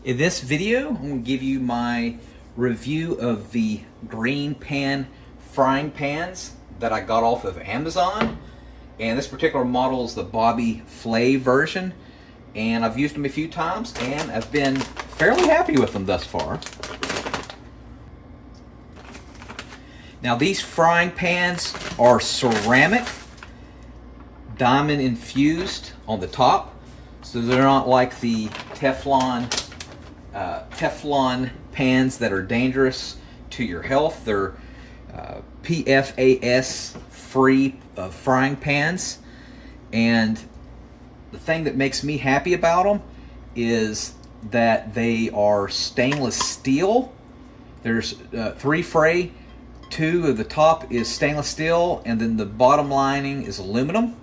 In this video, I'm going to give you my review of the GreenPan frying pans that I got off of Amazon. And this particular model is the Flay version. And I've used them a few times and I've been fairly happy with them thus far. Now these frying pans are ceramic, diamond infused on the top. So they're not like the Teflon pans that are dangerous to your health. They're PFAS-free frying pans. And the thing that makes me happy about them is that they are stainless steel. There's 3 fray, 2 of the top is stainless steel, and then the bottom lining is aluminum.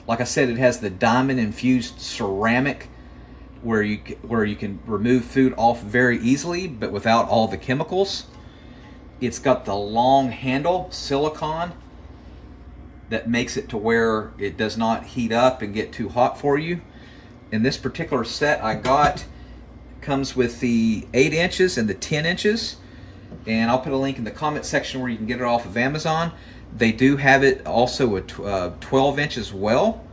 Like I said, it has the diamond infused ceramic where you can remove food off very easily but without all the chemicals. It's got the long handle silicone that makes it to where it does not heat up and get too hot for you. In this particular set I got, comes with the 8 inches and the 10 inches, and I'll put a link in the comment section where you can get it off of Amazon. They do have it also a 12 inch as well,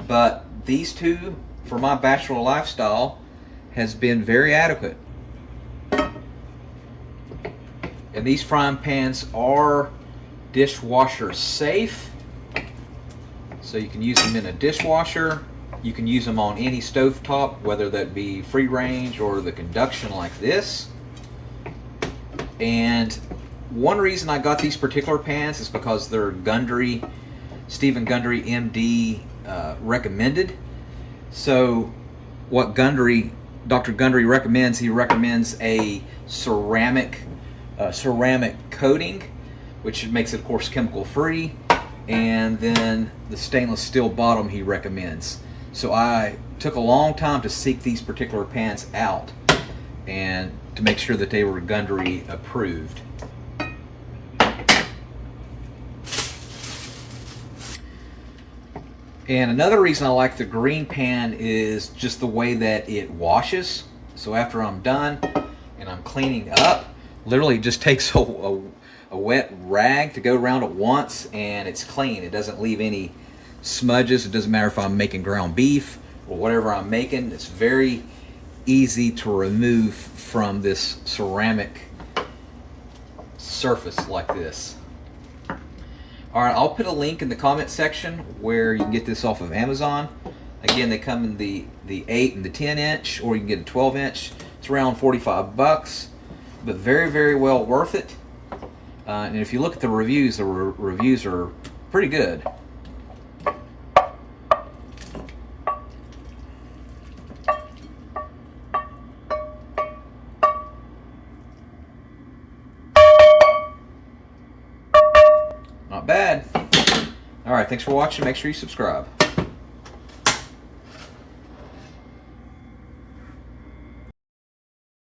but these two for my bachelor lifestyle has been very adequate. And these frying pans are dishwasher safe, so you can use them in a dishwasher. You can use them on any stovetop, whether that be free range or the conduction like this. And one reason I got these particular pans is because they're Gundry, Stephen Gundry MD recommended. So what Dr. Gundry recommends, he recommends a ceramic coating, which makes it of course chemical free, and then the stainless steel bottom he recommends. So I took a long time to seek these particular pans out and to make sure that they were Gundry approved. And another reason I like the GreenPan is just the way that it washes. So after I'm done and I'm cleaning up, literally it just takes a wet rag to go around it once and it's clean. It doesn't leave any smudges. It doesn't matter if I'm making ground beef or whatever I'm making. It's very easy to remove from this ceramic surface like this. Alright, I'll put a link in the comment section where you can get this off of Amazon. Again, they come in the 8 and the 10 inch, or you can get a 12 inch. It's around 45 bucks, but very, very well worth it. And if you look at the reviews are pretty good. Not bad. All right, thanks for watching. Make sure you subscribe.